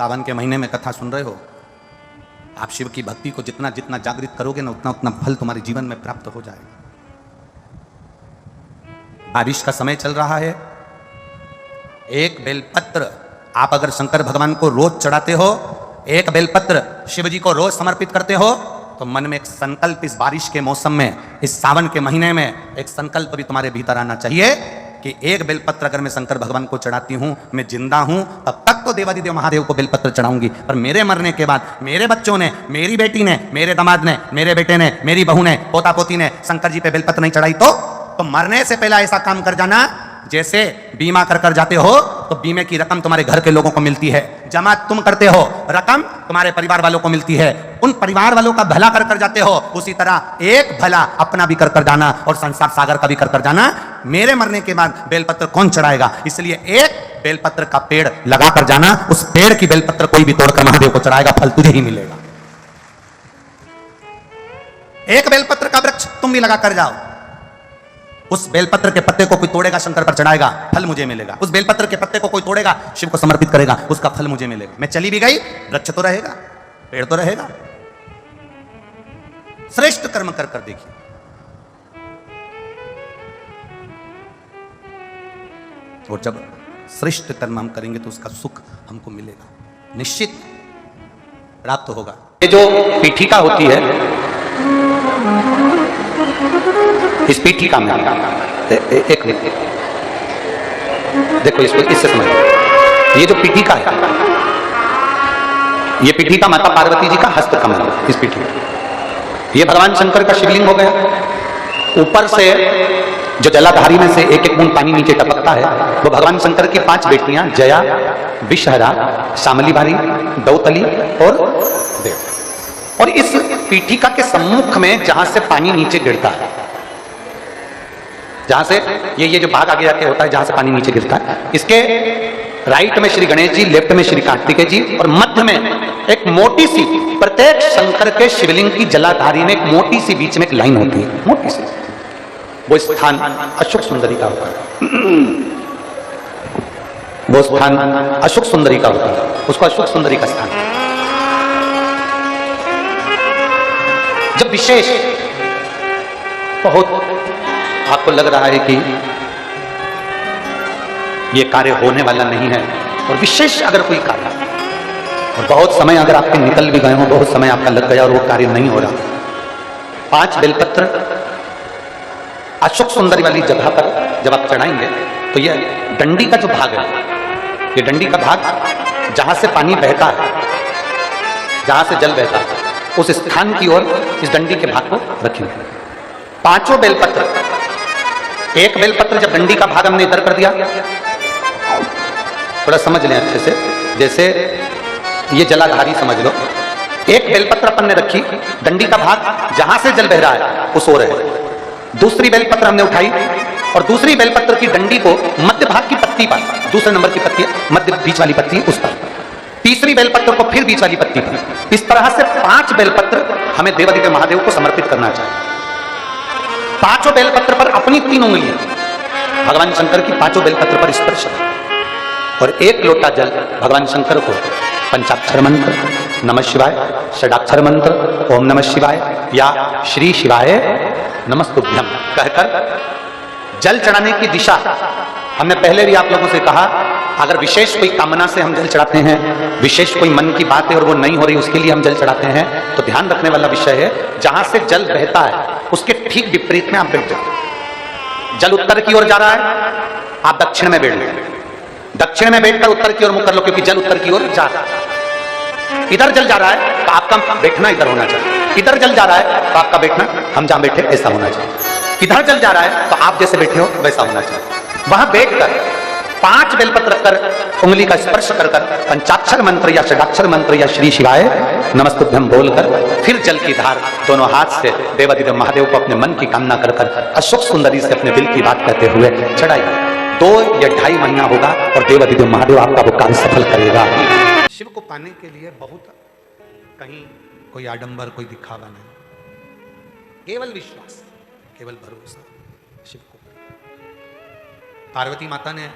सावन के महीने में कथा सुन रहे हो, आप शिव की भक्ति को जितना जितना जागृत करोगे ना, उतना उतना फल तुम्हारे जीवन में प्राप्त हो जाएगा। बारिश का समय चल रहा है, एक बेलपत्र आप अगर शंकर भगवान को रोज चढ़ाते हो, एक बेलपत्र शिव जी को रोज समर्पित करते हो, तो मन में एक संकल्प इस बारिश के मौसम में, इस सावन के महीने में एक संकल्प भी तुम्हारे भीतर आना चाहिए कि एक बेलपत्र अगर मैं शंकर भगवान को चढ़ाती हूं, मैं जिंदा हूं, तब तक तो देवादिदेव महादेव को बेलपत्र चढ़ाऊंगी, पर मेरे मरने के बाद मेरे बच्चों ने, मेरी बेटी ने, मेरे दामाद ने, मेरे बेटे ने, मेरी बहू ने, पोता पोती ने शंकर जी पे बेलपत्र नहीं चढ़ाई तो मरने से पहले ऐसा काम कर जाना, जैसे बीमा कर जाते हो तो बीमे की रकम तुम्हारे घर के लोगों को मिलती है, जमा तुम करते हो, रकम तुम्हारे परिवार वालों को मिलती है, उन परिवार वालों का भला कर जाते हो, उसी तरह एक भला अपना भी कर जाना और संसार सागर का भी कर जाना। मेरे मरने के बाद बेलपत्र कौन चढ़ाएगा, इसलिए एक बेलपत्र का पेड़ लगा कर जाना, उस पेड़ की बेलपत्र कोई भी तोड़कर महादेव को चढ़ाएगा, फल तुझे ही मिलेगा। एक बेलपत्र का वृक्ष तुम भी लगा कर जाओ, उस बेलपत्र के पत्ते को कोई तोड़ेगा शंकर पर चढ़ाएगा, फल मुझे मिलेगा। उस बेलपत्र के पत्ते को कोई तोड़ेगा शिव को समर्पित करेगा, उसका फल मुझे मिलेगा। मैं चली भी गई, वृक्ष तो रहेगा, पेड़ तो रहेगा। श्रेष्ठ कर्म कर देखिए। और जब श्रेष्ठ कर्म हम करेंगे तो उसका सुख हमको मिलेगा, निश्चित प्राप्त होगा। ये जो पीठिका होती है, इस पीठिका में एक देखो, इसको इससे समझो। ये जो पीठिका है, ये पीठिका माता पार्वती जी का हस्त कमल है। इस पीठिका ये भगवान शंकर का शिवलिंग हो गया। ऊपर से जो जलाधारी में से एक एक बूंद पानी नीचे टपकता है, वो भगवान शंकर की 5 बेटियां जया, विषहरा, शामलीबारी, दौतली और देव। और इस पीठिका के सम्मुख में जहां से पानी नीचे गिरता है, जहां से ये जो भाग आगे जाके होता है, जहां से पानी नीचे गिरता है, इसके राइट में श्री गणेश जी, लेफ्ट में श्री कार्तिकेय जी, और मध्य में एक मोटी सी, प्रत्येक शंकर के शिवलिंग की जलाधारी में एक मोटी सी बीच में एक लाइन होती है, मोटी सी। वो स्थान अशोक सुंदरी का होता है। वो स्थान अशोक सुंदरी का होता है, उसको अशोक सुंदरी का स्थान। जब विशेष बहुत आपको लग रहा है कि यह कार्य होने वाला नहीं है, और विशेष अगर कोई कार्य, और बहुत समय अगर आपके निकल भी गए हो, बहुत समय आपका लग गया और वो कार्य नहीं हो रहा, 5 बेलपत्र अशोक सुंदरी वाली जगह पर जब आप चढ़ाएंगे तो यह डंडी का जो भाग है, ये डंडी का भाग जहां से पानी बहता है, जहां से जल बहता है, उस स्थान की ओर इस डंडी के भाग को रखेंगे। 5 बेलपत्र, एक बेलपत्र जब डंडी का भाग हमने इधर कर दिया, थोड़ा समझ लें अच्छे से, जैसे ये जलाधारी समझ लो, एक बेलपत्र अपन ने रखी, डंडी का भाग जहां से जल बह रहा है उस ओर है। दूसरी बेलपत्र हमने उठाई और दूसरी बेलपत्र की डंडी को मध्य भाग की पत्ती पर, दूसरे नंबर की पत्ती, मध्य बीच वाली पत्ती उस पर, तीसरी बेलपत्र को फिर बीच वाली पत्ती पर। इस तरह से 5 बेलपत्र हमें देवादिदेव महादेव को समर्पित करना चाहिए। 5 बेलपत्र पर अपनी 3 उंगलियां भगवान शंकर की 5 बेलपत्र पर स्पर्श, और 1 लोटा जल भगवान शंकर को पंचाक्षर मंत्र, नमः शिवाय, षडाक्षर मंत्र, ओम नमः शिवाय या श्री शिवाय नमस्तुभ्यम कहकर जल चढ़ाने की दिशा। हमने पहले भी आप लोगों से कहा, अगर विशेष कोई कामना से हम जल चढ़ाते हैं, विशेष कोई मन की बात है और वो नहीं हो रही, उसके लिए हम जल चढ़ाते हैं, तो ध्यान रखने वाला विषय है, जहां से जल बहता है उसके ठीक विपरीत में आप बैठ जाओ। जल उत्तर की ओर जा रहा है, आप दक्षिण में बैठ लो, दक्षिण में बैठकर उत्तर की ओर मुख कर लो, क्योंकि जल उत्तर की ओर जा रहा है। इधर जल जा रहा है तो आपका बैठना इधर होना चाहिए, इधर जल जा रहा है तो आपका बैठना हम जहां बैठे ऐसा होना चाहिए, इधर जल जा रहा है तो आप जैसे बैठे हो वैसा होना चाहिए। वहां बैठकर 5 बेलपत्र रखकर उंगली का स्पर्श कर पंचाक्षर मंत्र या षडाक्षर मंत्र या श्री शिवाय नमस्तुभ्यम बोलकर फिर जल की धार दोनों हाथ से देवादिदेव महादेव को अपने मन की कामना कर अशोक सुंदरी से अपने दिल की बात कहते हुए चढ़ाइए। 2 या 2.5 महीना होगा और देवादिदेव महादेव आपका वो कार्य सफल करेगा। शिव को पाने के लिए बहुत कहीं कोई आडंबर, कोई दिखावा नहीं, केवल विश्वास, केवल भरोसा शिव को। पार्वती माता ने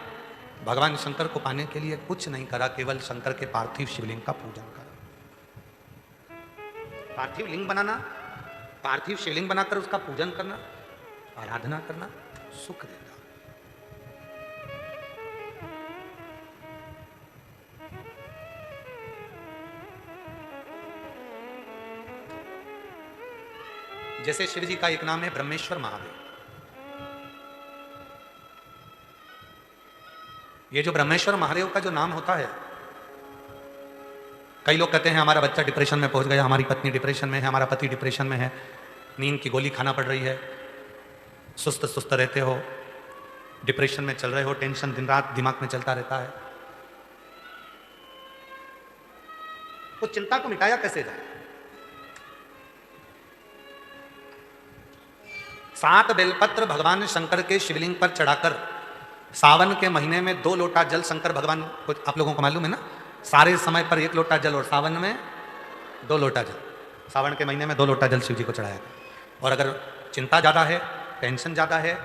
भगवान शंकर को पाने के लिए कुछ नहीं करा, केवल शंकर के पार्थिव शिवलिंग का पूजन करा। पार्थिव लिंग बनाना, पार्थिव शिवलिंग बनाकर उसका पूजन करना, आराधना करना सुख देता। जैसे शिव जी का एक नाम है ब्रह्मेश्वर महादेव। ये जो ब्रह्मेश्वर महादेव का जो नाम होता है, कई लोग कहते हैं हमारा बच्चा डिप्रेशन में पहुंच गया, हमारी पत्नी डिप्रेशन में है, हमारा पति डिप्रेशन में है, नींद की गोली खाना पड़ रही है, सुस्त सुस्त रहते हो, डिप्रेशन में चल रहे हो, टेंशन दिन रात दिमाग में चलता रहता है। तो चिंता को मिटाया कैसे जाए? 7 बेलपत्र भगवान शंकर के शिवलिंग पर चढ़ाकर सावन के महीने में 2 लोटा जल शंकर भगवान को, आप लोगों को मालूम है ना, सारे समय पर 1 लोटा जल और सावन में 2 लोटा जल, सावन के महीने में 2 लोटा जल शिव जी को चढ़ाया। और अगर चिंता ज़्यादा है, टेंशन ज़्यादा है,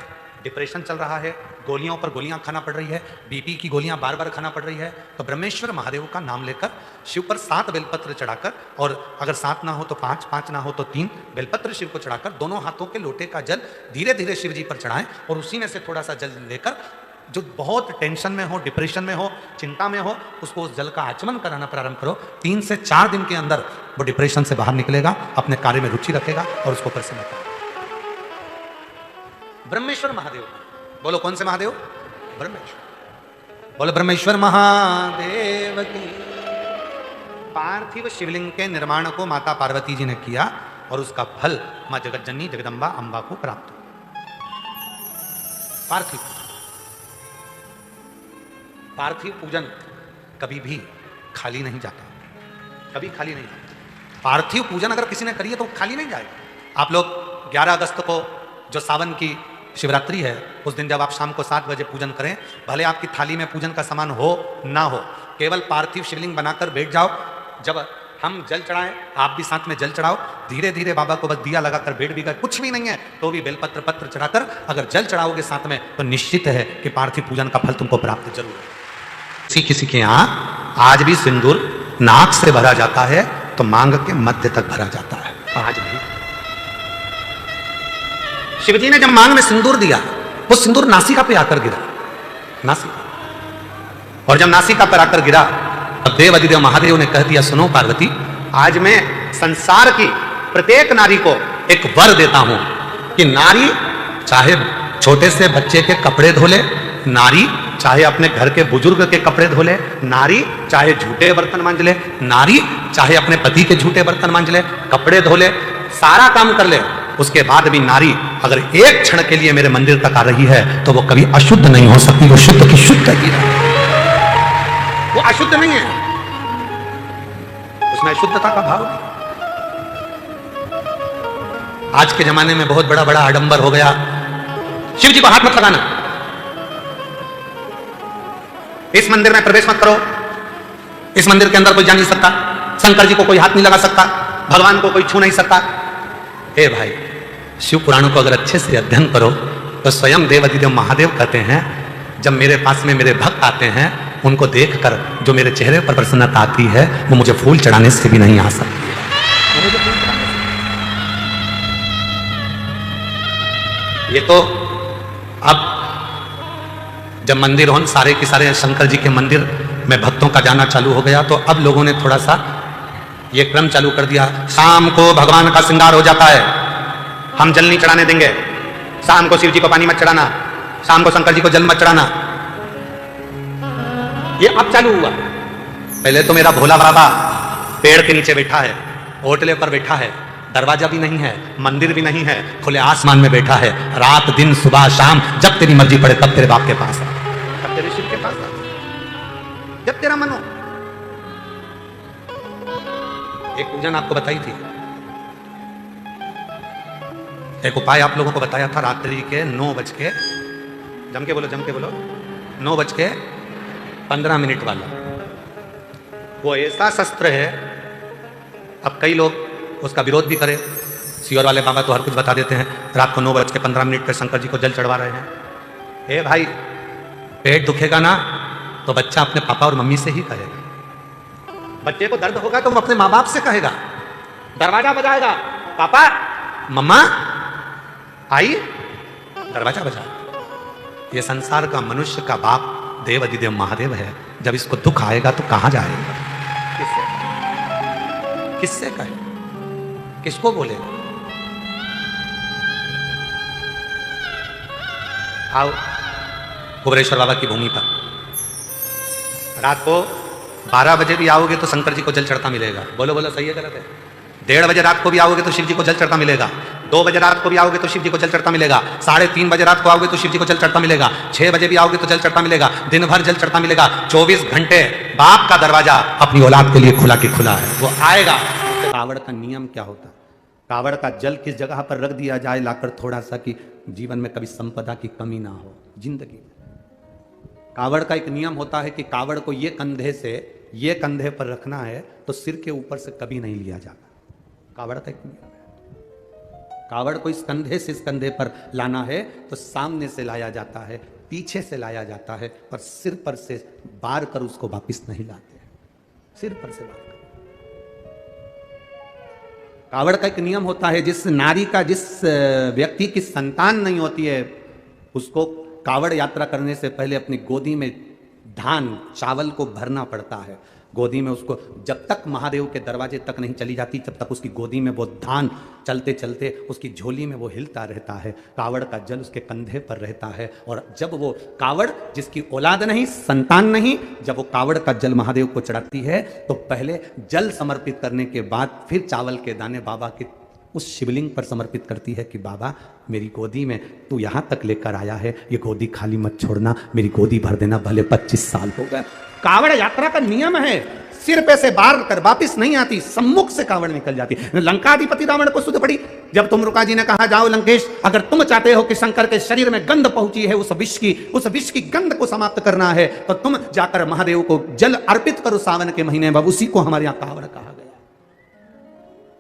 डिप्रेशन चल रहा है, गोलियों पर गोलियां खाना पड़ रही है, बीपी की गोलियां बार बार खाना पड़ रही है, तो ब्रह्मेश्वर महादेव का नाम लेकर शिव पर 7 बेलपत्र चढ़ाकर, और अगर 7 ना हो तो 5, 5 ना हो तो 3 बेलपत्र शिव को चढ़ाकर दोनों हाथों के लोटे का जल धीरे धीरे शिव जी पर चढ़ाएं और उसी में से थोड़ा सा जल लेकर जो बहुत टेंशन में हो, डिप्रेशन में हो, चिंता में हो, उसको उस जल का आचमन कराना प्रारंभ करो। 3 से 4 दिन के अंदर वो डिप्रेशन से बाहर निकलेगा, अपने कार्य में रुचि रखेगा और उसको प्रसन्न करेगा। ब्रह्मेश्वर महादेव, बोलो कौन से महादेव? ब्रह्मेश्वर। बोलो ब्रह्मेश्वर महादेव की। पार्थिव शिवलिंग के निर्माण को माता पार्वती जी ने किया और उसका फल मां जगतजननी जगदम्बा अंबा को प्राप्त हुआ। पार्थिव पार्थिव पूजन कभी भी खाली नहीं जाता, कभी खाली नहीं जाता। पार्थिव पूजन अगर किसी ने करी है तो खाली नहीं जाएगा। आप लोग 11 अगस्त को जो सावन की शिवरात्रि है, उस दिन जब आप शाम को 7 बजे पूजन करें, भले आपकी थाली में पूजन का सामान हो ना हो, केवल पार्थिव शिवलिंग बनाकर बैठ जाओ। जब हम जल चढ़ाएं, आप भी साथ में जल चढ़ाओ, धीरे धीरे बाबा को बस दिया लगाकर बैठ भी गए, कुछ भी नहीं है तो भी बेलपत्र पत्र चढ़ाकर अगर जल चढ़ाओगे साथ में, तो निश्चित है कि पार्थिव पूजन का फल तुमको प्राप्त जरूर है। किसी के यहाँ आज भी सिंदूर नाक से भरा जाता है तो मांग के मध्य तक भरा जाता है। आज भी शिवजी ने जब मांग में सिंदूर दिया, वो सिंदूर नासिका पे आकर गिरा, नासिका। और जब नासिका पर आकर गिरा, तब देवाधिदेव महादेव ने कह दिया, सुनो पार्वती, आज मैं संसार की प्रत्येक नारी को एक वर देता हूं कि नारी चाहे छोटे से बच्चे के कपड़े धो ले, नारी चाहे अपने घर के बुजुर्ग के कपड़े धो ले, नारी चाहे झूठे बर्तन मांज ले, नारी चाहे अपने पति के झूठे बर्तन मांज ले, कपड़े धो ले, सारा काम कर ले, उसके बाद भी नारी अगर एक क्षण के लिए मेरे मंदिर तक आ रही है तो वो कभी अशुद्ध नहीं हो सकती, वो शुद्ध की शुद्ध ही है, वो अशुद्ध नहीं है, उसमें अशुद्धता का भाव नहीं। आज के जमाने में बहुत बड़ा बड़ा आडंबर हो गया, शिव जी को हाथ मत लगाना, इस मंदिर में प्रवेश मत करो, इस मंदिर के अंदर कोई जा नहीं सकता, शंकर जी को कोई हाथ नहीं लगा सकता, भगवान को कोई छू नहीं सकता। हे भाई, शिव पुराणों को अगर अच्छे से अध्ययन करो तो स्वयं देवाधिदेव महादेव कहते हैं, जब मेरे पास में मेरे भक्त आते हैं, उनको देखकर जो मेरे चेहरे पर प्रसन्नता आती है, वो मुझे फूल चढ़ाने से भी नहीं आ सकती। ये तो अब जब मंदिर हो, सारे के सारे शंकर जी के मंदिर में भक्तों का जाना चालू हो गया, तो अब लोगों ने थोड़ा सा ये क्रम चालू कर दिया, शाम को भगवान का श्रृंगार हो जाता है, हम जल नहीं चढ़ाने देंगे, शाम को शिव जी को पानी मत चढ़ाना, शाम को शंकर जी को जल मत चढ़ाना। ये अब चालू हुआ। पहले तो मेरा भोला बाबा पेड़ के नीचे बैठा है, ओटले पर बैठा है, दरवाजा भी नहीं है, मंदिर भी नहीं है, खुले आसमान में बैठा है, रात दिन सुबह शाम जब तेरी मर्जी पड़े तब तेरे बाप के पास आ, तब तेरे शिव के पास आ, जब तेरा मन हो। एक पूजन आपको बताई थी, एक उपाय आप लोगों को बताया था, रात्रि के 9 बज के, जम के बोलो 9:15 वाला। वो ऐसा शस्त्र है, अब कई लोग उसका विरोध भी करें, सियोर वाले बाबा तो हर कुछ बता देते हैं, रात को 9:15 पर शंकर जी को जल चढ़वा रहे हैं। हे भाई, पेट दुखेगा ना तो बच्चा अपने पापा और मम्मी से ही कहेगा। बच्चे को दर्द होगा तो वो अपने माँ बाप से कहेगा। दरवाजा बजाएगा, पापा मम्मा आई, दरवाजा बजा। ये संसार का मनुष्य का बाप देव अधिदेव महादेव है। जब इसको दुख आएगा तो कहां जाएगा? किससे कहे, किसको बोलेगा? आओ कुबरेश्वर बाबा की भूमि पर रात को 12 बजे भी आओगे तो शंकर जी को जल चढ़ता मिलेगा। बोलो बोलो, सही है गलत है? 1:30 बजे रात को भी आओगे तो शिव जी को जल चढ़ता मिलेगा। 2 बजे रात को भी आओगे तो शिव जी को जल चढ़ता मिलेगा। 3:30 बजे रात को आओगे तो शिव जी को जल चढ़ता मिलेगा। 6 बजे भी आओगे तो जल चढ़ता मिलेगा। दिन भर जल चढ़ता मिलेगा। 24 घंटे बाप का दरवाजा अपनी औलाद के लिए खुला के खुला है, वो आएगा। कावड़ का नियम क्या होता है? कावड़ का जल किस जगह पर रख दिया जाए लाकर थोड़ा सा, कि जीवन में कभी संपदा की कमी ना हो जिंदगी। कावड़ का एक नियम होता है कि कावड़ को ये कंधे से ये कंधे पर रखना है तो सिर के ऊपर से कभी नहीं लिया जाता। कावड़ का एक नियम है। कावड़ को इस कंधे से इस कंधे पर लाना है तो सामने से लाया जाता है, पीछे से लाया जाता है, पर सिर पर से बार कर उसको वापिस नहीं लाते हैं। सिर पर से बार कर। कावड़ का एक नियम होता है, जिस नारी का, जिस व्यक्ति की संतान नहीं होती है, उसको कावड़ यात्रा करने से पहले अपनी गोदी में धान चावल को भरना पड़ता है। गोदी में उसको जब तक महादेव के दरवाजे तक नहीं चली जाती, जब तक उसकी गोदी में वो धान चलते चलते उसकी झोली में वो हिलता रहता है। कावड़ का जल उसके कंधे पर रहता है। और जब वो कावड़, जिसकी औलाद नहीं, संतान नहीं, जब वो कावड़ का जल महादेव को चढ़ाती है तो पहले जल समर्पित करने के बाद फिर चावल के दाने बाबा के उस शिवलिंग पर समर्पित करती है कि बाबा मेरी गोदी में तू यहां तक लेकर आया है, ये गोदी खाली मत छोड़ना, मेरी गोदी भर देना, भले 25 साल हो गए। कावड़ यात्रा का नियम है, सिर पे से बार कर वापिस नहीं आती, सम्मुख से कावड़ निकल जाती। लंकाधिपति रावण को सुध पड़ी जब तुम रुका जी ने कहा, जाओ लंकेश, अगर तुम चाहते हो कि शंकर के शरीर में गंध पहुंची है उस विष की गंध को समाप्त करना है, तो तुम जाकर महादेव को जल अर्पित करो सावन के महीने में। उसी को हमारे यहां कावड़ कहा गया।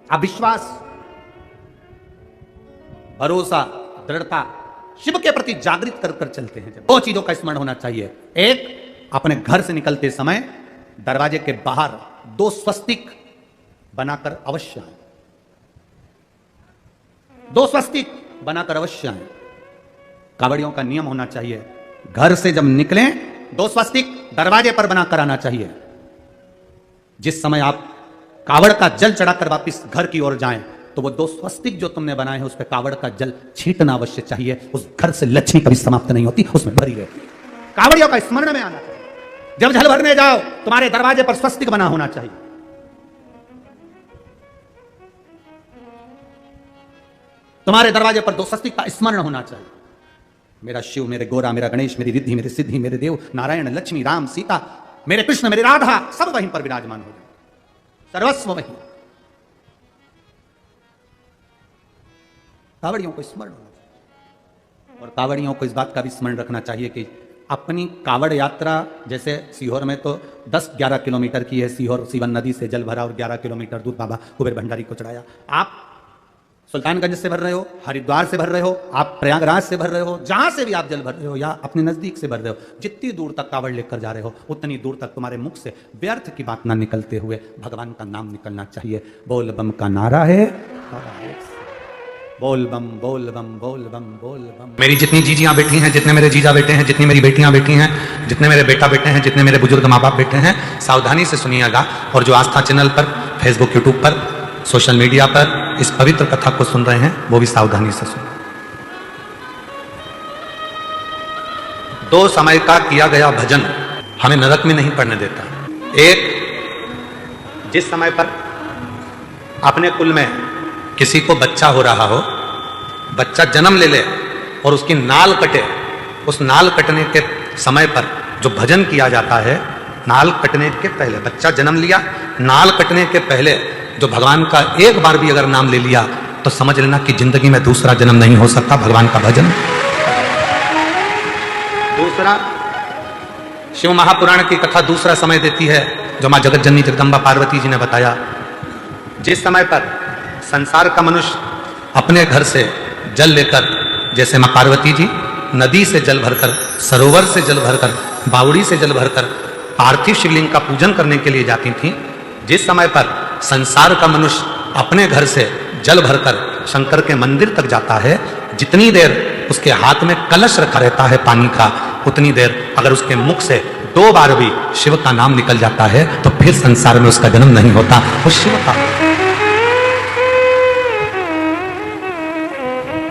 अविश्वास, भरोसा, दृढ़ता, शिव के प्रति जागृत कर कर चलते हैं। दो चीजों का स्मरण होना चाहिए। एक, अपने घर से निकलते समय दरवाजे के बाहर 2 स्वस्तिक बनाकर अवश्य आए। 2 स्वस्तिक बनाकर अवश्य आए। कावड़ियों का नियम होना चाहिए, घर से जब निकलें 2 स्वस्तिक दरवाजे पर बनाकर आना चाहिए। जिस समय आप कावड़ का जल चढ़ाकर वापिस घर की ओर जाएं तो वो 2 स्वस्तिक जो तुमने बनाए हैं उस पर कावड़ का जल छींटना अवश्य चाहिए। उस घर से लक्ष्मी कभी समाप्त नहीं होती, उसमें भरी रहती है। कावड़ियों का स्मरण में आना चाहिए। जब जल भरने जाओ तुम्हारे दरवाजे पर स्वस्तिक बना होना चाहिए। तुम्हारे दरवाजे पर 2 स्वस्तिक का स्मरण होना चाहिए। मेरा शिव, मेरे गोरा, मेरा गणेश, मेरी रिद्धि, मेरी सिद्धि, मेरे देव, नारायण, लक्ष्मी, राम, सीता, मेरे कृष्ण, मेरी राधा, सब वहीं पर विराजमान हो जाए, सर्वस्व वहीं। कावड़ियों को स्मरण होना चाहिए। और कावड़ियों को इस बात का भी स्मरण रखना चाहिए कि अपनी कावड़ यात्रा, जैसे सीहोर में तो 10-11 किलोमीटर की है, सीहोर सीवन नदी से जल भरा और 11 किलोमीटर दूर बाबा कुबेर भंडारी को चढ़ाया। आप सुल्तानगंज से भर रहे हो, हरिद्वार से भर रहे हो, आप प्रयागराज से भर रहे हो, जहां से भी आप जल भर रहे हो या अपने नजदीक से भर रहे हो, जितनी दूर तक कावड़ लेकर जा रहे हो उतनी दूर तक तुम्हारे मुख से व्यर्थ की बात ना निकलते हुए भगवान का नाम निकलना चाहिए। बोल बम का नारा है, बोल बम, बोल बम, बोल बम, बोल बम। मेरी जितनी जीजियां बैठी हैं, जितने मेरे जीजा बेटे हैं, जितनी मेरी बेटियां बैठी हैं, जितने मेरे बेटा बेटे हैं, जितने मेरे बुजुर्ग माँ बाप बैठे हैं, सावधानी से सुनिएगा। और जो आस्था चैनल पर, फेसबुक, यूट्यूब पर, सोशल मीडिया पर इस पवित्र कथा को सुन रहे हैं, वो भी सावधानी से सुन। 2 समय का किया गया भजन हमें नरक में नहीं पड़ने देता। एक, जिस समय पर अपने कुल में किसी को बच्चा हो रहा हो, बच्चा जन्म ले ले और उसकी नाल कटे, उस नाल कटने के समय पर जो भजन किया जाता है, नाल कटने के पहले, बच्चा जन्म लिया, नाल कटने के पहले जो भगवान का एक बार भी अगर नाम ले लिया तो समझ लेना कि जिंदगी में दूसरा जन्म नहीं हो सकता। भगवान का भजन। दूसरा, शिव महापुराण की कथा दूसरा समय देती है जो मां जगत जननी जगदम्बा पार्वती जी ने बताया। जिस समय पर संसार का मनुष्य अपने घर से जल लेकर, जैसे मां पार्वती जी नदी से जल भरकर, सरोवर से जल भरकर बावड़ी से जल भरकर पार्थिव शिवलिंग का पूजन करने के लिए जाती थीं, जिस समय पर संसार का मनुष्य अपने घर से जल भरकर शंकर के मंदिर तक जाता है, जितनी देर उसके हाथ में कलश रखा रहता है पानी का, उतनी देर अगर उसके मुख से 2 बार भी शिव का नाम निकल जाता है तो फिर संसार में उसका जन्म नहीं होता, वो शिव का।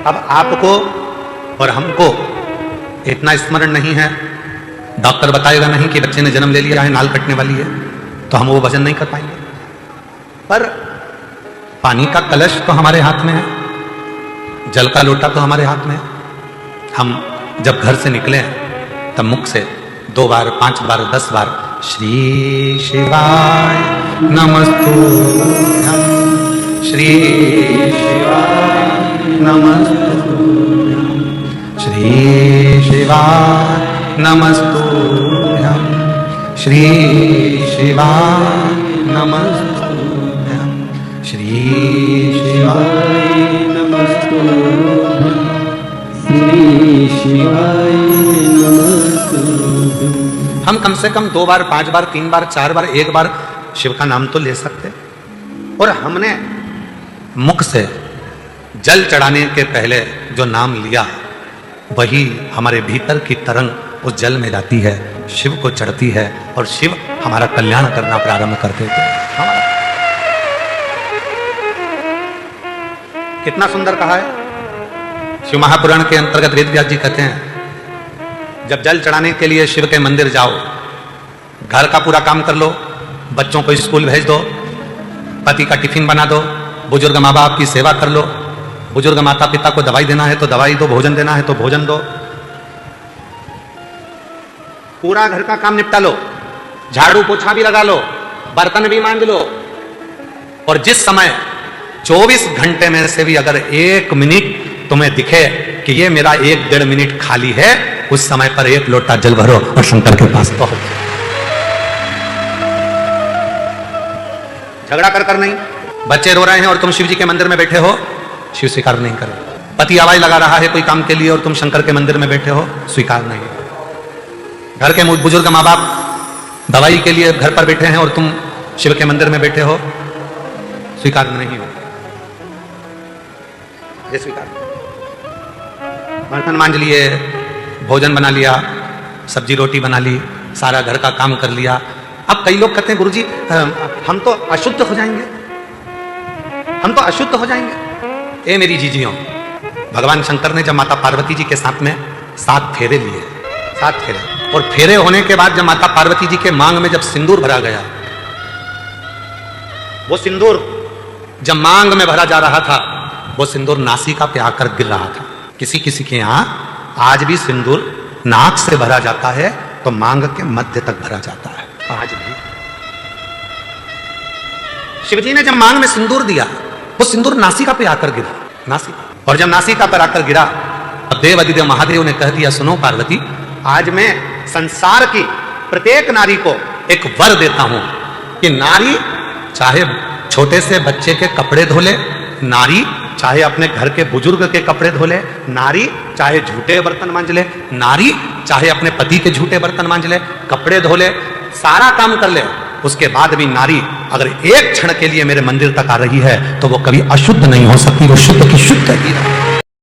अब आपको और हमको इतना स्मरण नहीं है, डॉक्टर बताएगा नहीं कि बच्चे ने जन्म ले लिया है, नाल कटने वाली है, तो हम वो भजन नहीं कर पाएंगे। पर पानी का कलश तो हमारे हाथ में है, जल का लोटा तो हमारे हाथ में है। हम जब घर से निकले तब मुख से 2 बार, 5 बार, 10 बार श्री शिवाय नमस्तुभ्यं, श्री शिवाय नमस्तुभ्यं, श्री शिवाय नमस्तुभ्यं, श्री शिवाय नमस्तुभ्यं, श्री शिवाय नमस्तुभ्यं, श्री शिवाय नमस्तुभ्यं। हम कम से कम 2 बार, 5 बार, 3 बार, 4 बार, 1 बार शिव का नाम तो ले सकते। और हमने मुख से जल चढ़ाने के पहले जो नाम लिया, वही हमारे भीतर की तरंग उस जल में जाती है, शिव को चढ़ती है और शिव हमारा कल्याण करना प्रारंभ कर देते हैं। कितना सुंदर कहा है शिव महापुराण के अंतर्गत। वेद व्यास जी कहते हैं, जब जल चढ़ाने के लिए शिव के मंदिर जाओ, घर का पूरा काम कर लो, बच्चों को स्कूल भेज दो, पति का टिफिन बना दो, बुजुर्ग माँ बाप की सेवा कर लो, बुजुर्ग माता पिता को दवाई देना है तो दवाई दो, भोजन देना है तो भोजन दो, पूरा घर का काम निपटा लो, झाड़ू पोछा भी लगा लो, बर्तन भी मांज लो। और जिस समय 24 घंटे में से भी अगर 1 मिनट तुम्हें दिखे कि ये मेरा 1-1.5 मिनट खाली है, उस समय पर 1 लोटा जल भरो और शंकर के पास पहुंच। झगड़ा कर नहीं, बच्चे रो रहे हैं और तुम शिव जी के मंदिर में बैठे हो, शिव स्वीकार नहीं करे। पति आवाज लगा रहा है कोई काम के लिए और तुम शंकर के मंदिर में बैठे हो, स्वीकार नहीं। घर के बुजुर्ग माँ बाप दवाई के लिए घर पर बैठे हैं और तुम शिव के मंदिर में बैठे हो, स्वीकार नहीं हो। ये स्वीकार। बर्तन मांज लिए, भोजन बना लिया, सब्जी रोटी बना ली, सारा घर का काम कर लिया। अब कई लोग कहते हैं गुरुजी हम तो अशुद्ध हो जाएंगे, हम तो अशुद्ध हो जाएंगे। ए मेरी जीजियों, भगवान शंकर ने जब माता पार्वती जी के साथ में 7 फेरे लिए, 7 फेरे, और फेरे होने के बाद जब माता पार्वती जी के मांग में जब सिंदूर भरा गया, वो सिंदूर जब मांग में भरा जा रहा था, वो सिंदूर नासिका पे आकर गिर रहा था। किसी किसी के यहां आज भी सिंदूर नाक से भरा जाता है तो मांग के मध्य तक भरा जाता है, आज भी। शिवजी ने जब मांग में सिंदूर दिया, वो सिंदूर नासिका पे आकर गिरा, नासिका। और जब नासिका पर आकर गिरा, देव अधिदेव महादेव ने कह दिया, सुनो पार्वती, आज मैं संसार की प्रत्येक नारी को एक वर देता हूं कि नारी चाहे छोटे से बच्चे के कपड़े धो ले, नारी चाहे अपने घर के बुजुर्ग के कपड़े धो ले, नारी चाहे झूठे बर्तन मांज ले, नारी चाहे अपने पति के झूठे बर्तन मांज ले, कपड़े धो ले, सारा काम कर ले, उसके बाद भी नारी अगर एक क्षण के लिए मेरे मंदिर तक आ रही है तो वो कभी अशुद्ध नहीं हो सकती, वो शुद्ध की शुद्ध ही रहेगी।